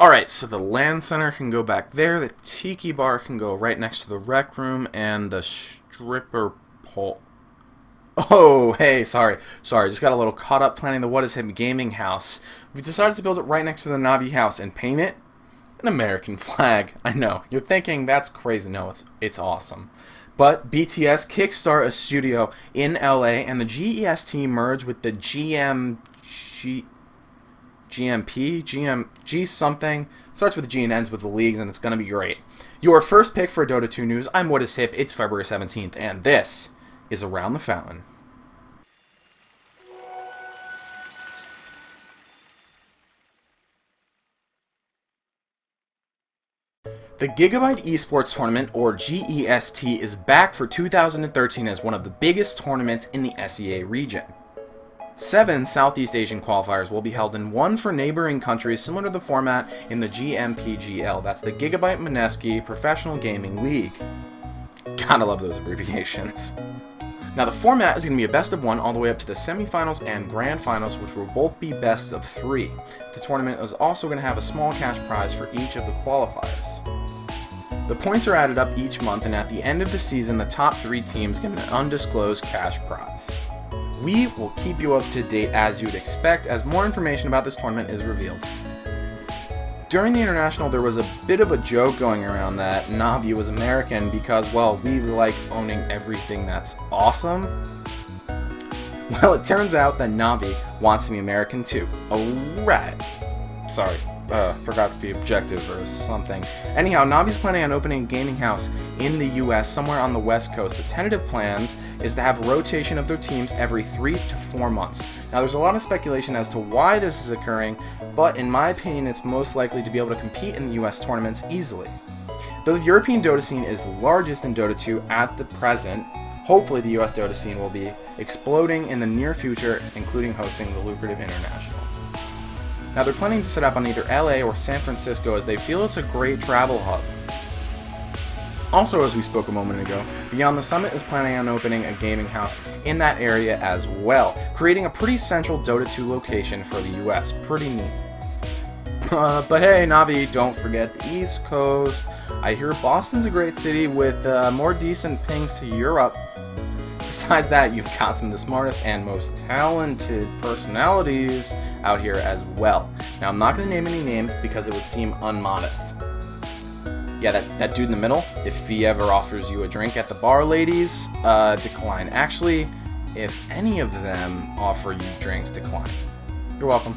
Alright, so the LAN center can go back there, the tiki bar can go right next to the rec room, and the stripper pole. Oh, hey, sorry, just got a little caught up planning the WhatIsHip gaming house. We decided to build it right next to the Navi house and paint it an American flag. I know, you're thinking that's crazy. No, it's awesome. But BTS kickstart a studio in LA, and the GEST merge with the G something, starts with a G and ends with the leagues, and it's going to be great. Your first pick for Dota 2 news, I'm WhatIsHip, it's February 17th, and this is Around the Fountain. The Gigabyte Esports Tournament, or GEST, is back for 2013 as one of the biggest tournaments in the SEA region. 7 Southeast Asian qualifiers will be held in one for neighboring countries, similar to the format in the GMPGL. That's the Gigabyte Mineski Professional Gaming League. Gotta love those abbreviations. Now the format is going to be a best of 1 all the way up to the semifinals and grand finals, which will both be best of 3. The tournament is also going to have a small cash prize for each of the qualifiers. The points are added up each month, and at the end of the season, the top 3 teams get an undisclosed cash prize. We will keep you up to date as you would expect as more information about this tournament is revealed. During the International, there was a bit of a joke going around that Navi was American because, well, we like owning everything that's awesome. Well, it turns out that Navi wants to be American too. Alright. Sorry. Forgot to be objective or something. Anyhow, Navi's planning on opening a gaming house in the US somewhere on the West Coast. The tentative plans is to have a rotation of their teams every 3 to 4 months. Now, there's a lot of speculation as to why this is occurring, but in my opinion, it's most likely to be able to compete in the US tournaments easily. Though the European Dota scene is largest in Dota 2 at the present, hopefully the US Dota scene will be exploding in the near future, including hosting the lucrative International. Now, they're planning to set up on either LA or San Francisco as they feel it's a great travel hub. Also, as we spoke a moment ago, Beyond the Summit is planning on opening a gaming house in that area as well, creating a pretty central Dota 2 location for the US. Pretty neat. But hey, Navi, don't forget the East Coast. I hear Boston's a great city with more decent pings to Europe. Besides that, you've got some of the smartest and most talented personalities out here as well. Now, I'm not going to name any names because it would seem unmodest. Yeah, that dude in the middle, if he ever offers you a drink at the bar, ladies, decline. Actually, if any of them offer you drinks, decline. You're welcome.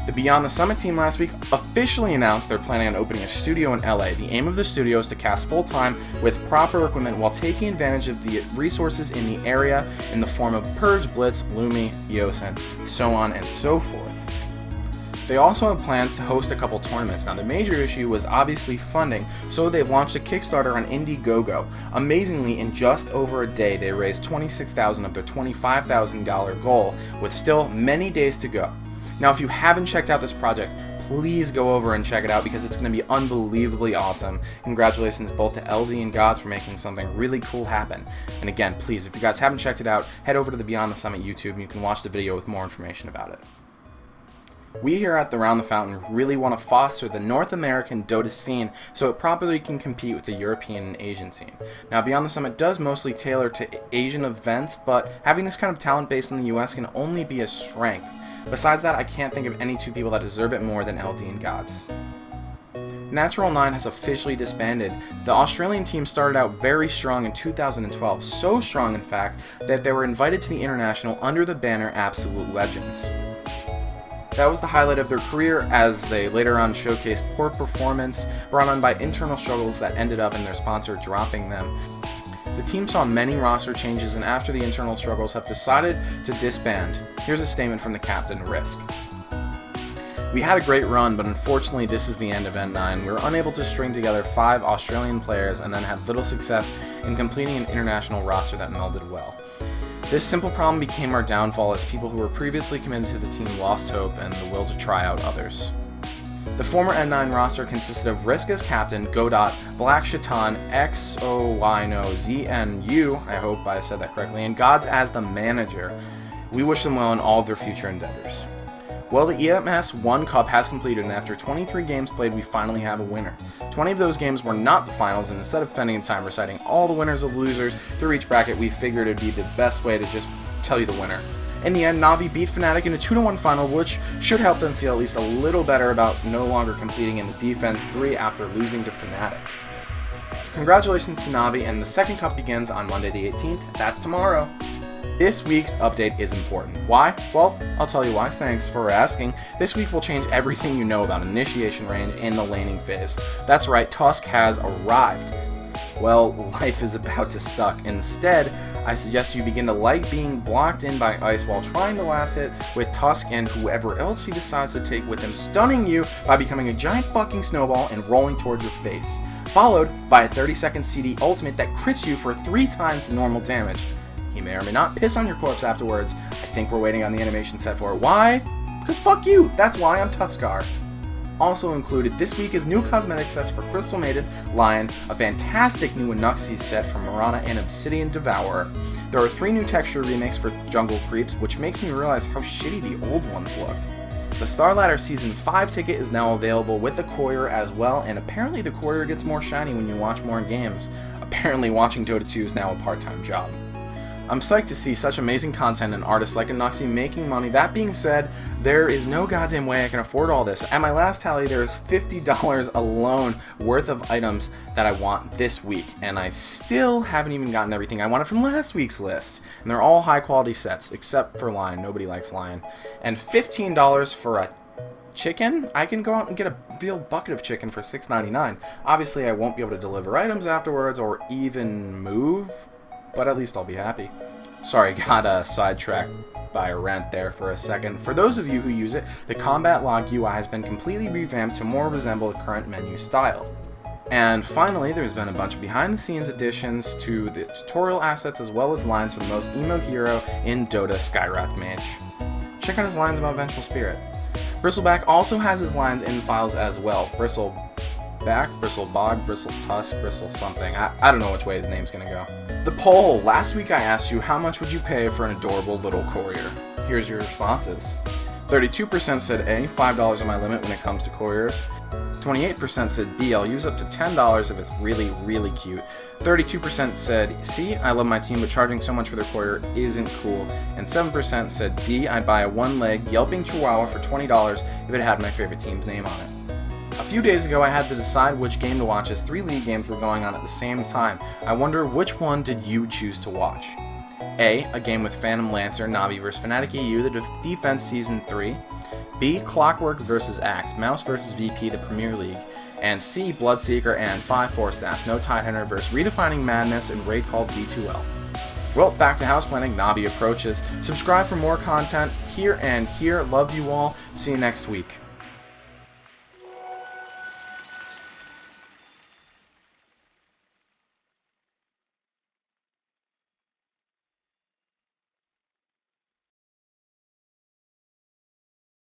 The Beyond the Summit team last week officially announced they're planning on opening a studio in LA. The aim of the studio is to cast full-time with proper equipment while taking advantage of the resources in the area in the form of Purge, Blitz, Lumi, EOS, and so on and so forth. They also have plans to host a couple tournaments. Now, the major issue was obviously funding, so they've launched a Kickstarter on Indiegogo. Amazingly, in just over a day, they raised $26,000 of their $25,000 goal, with still many days to go. Now, if you haven't checked out this project, please go over and check it out because it's going to be unbelievably awesome. Congratulations both to LD and Gods for making something really cool happen. And again, please, if you guys haven't checked it out, head over to the Beyond the Summit YouTube and you can watch the video with more information about it. We here at the Around the Fountain really want to foster the North American Dota scene so it properly can compete with the European and Asian scene. Now, Beyond the Summit does mostly tailor to Asian events, but having this kind of talent base in the US can only be a strength. Besides that, I can't think of any 2 people that deserve it more than LD and Gods. Natural 9 has officially disbanded. The Australian team started out very strong in 2012, so strong in fact that they were invited to the International under the banner Absolute Legends. That was the highlight of their career, as they later on showcased poor performance brought on by internal struggles that ended up in their sponsor dropping them. The team saw many roster changes, and after the internal struggles have decided to disband. Here's a statement from the captain, Risk. We had a great run, but unfortunately this is the end of N9. We were unable to string together 5 Australian players and then had little success in completing an international roster that melded well. This simple problem became our downfall as people who were previously committed to the team lost hope and the will to try out others. The former N9 roster consisted of Risk as captain, Godot, Black Shaitan, XOYNO, ZNU, I hope I said that correctly, and Gods as the manager. We wish them well in all of their future endeavors. Well, the EMS 1 Cup has completed, and after 23 games played, we finally have a winner. 20 of those games were not the finals, and instead of spending time reciting all the winners of losers through each bracket, we figured it would be the best way to just tell you the winner. In the end, Navi beat Fnatic in a 2-1 final, which should help them feel at least a little better about no longer competing in the Defense 3 after losing to Fnatic. Congratulations to Navi, and the second cup begins on Monday the 18th. That's tomorrow. This week's update is important. Why? Well, I'll tell you why. Thanks for asking. This week will change everything you know about initiation range in the laning phase. That's right, TUSKKK has arrived. Well, life is about to suck. Instead, I suggest you begin to like being blocked in by ice while trying to last hit with TUSKKK and whoever else he decides to take with him, stunning you by becoming a giant fucking snowball and rolling towards your face, followed by a 30-second CD ultimate that crits you for 3 times the normal damage. He may or may not piss on your corpse afterwards. I think we're waiting on the animation set for it. Why? Because fuck you! That's why I'm TUSKKK. Also included this week is new cosmetic sets for Crystal Maiden, Lion, a fantastic new Anuxie set from Mirana, and Obsidian Devourer. There are 3 new texture remakes for Jungle Creeps, which makes me realize how shitty the old ones looked. The Star Ladder Season 5 ticket is now available with the Courier as well, and apparently the Courier gets more shiny when you watch more games. Apparently watching Dota 2 is now a part-time job. I'm psyched to see such amazing content and artists like Anuxie making money. That being said, there is no goddamn way I can afford all this. At my last tally, there's $50 alone worth of items that I want this week, and I still haven't even gotten everything I wanted from last week's list. And they're all high quality sets, except for Lion. Nobody likes Lion. And $15 for a chicken? I can go out and get a real bucket of chicken for $6.99. Obviously, I won't be able to deliver items afterwards or even move, but at least I'll be happy. Sorry, got sidetracked by a rant there for a second. For those of you who use it, the combat log UI has been completely revamped to more resemble the current menu style. And finally, there's been a bunch of behind-the-scenes additions to the tutorial assets as well as lines for the most emo hero in Dota, Skywrath Mage. Check out his lines about Vengeful Spirit. Bristleback also has his lines in files as well. Bristleback, Bristlebog, Bristletusk, Bristle something. I don't know which way his name's gonna go. The poll. Last week I asked you how much would you pay for an adorable little courier. Here's your responses. 32% said A, $5 on my limit when it comes to couriers. 28% said B, I'll use up to $10 if it's really, really cute. 32% said C, I love my team, but charging so much for their courier isn't cool. And 7% said D, I'd buy a one-leg yelping chihuahua for $20 if it had my favorite team's name on it. A few days ago I had to decide which game to watch as 3 league games were going on at the same time. I wonder which one did you choose to watch? A, a game with Phantom Lancer, Navi vs Fnatic EU, the Defense Season 3. B, Clockwork vs Axe, Mouse vs VP, the Premier League. And C, Bloodseeker and 5 Force Staffs, No Tidehunter vs Redefining Madness and Raid called D2L. Well, back to house planning, Navi approaches. Subscribe for more content here and here. Love you all. See you next week.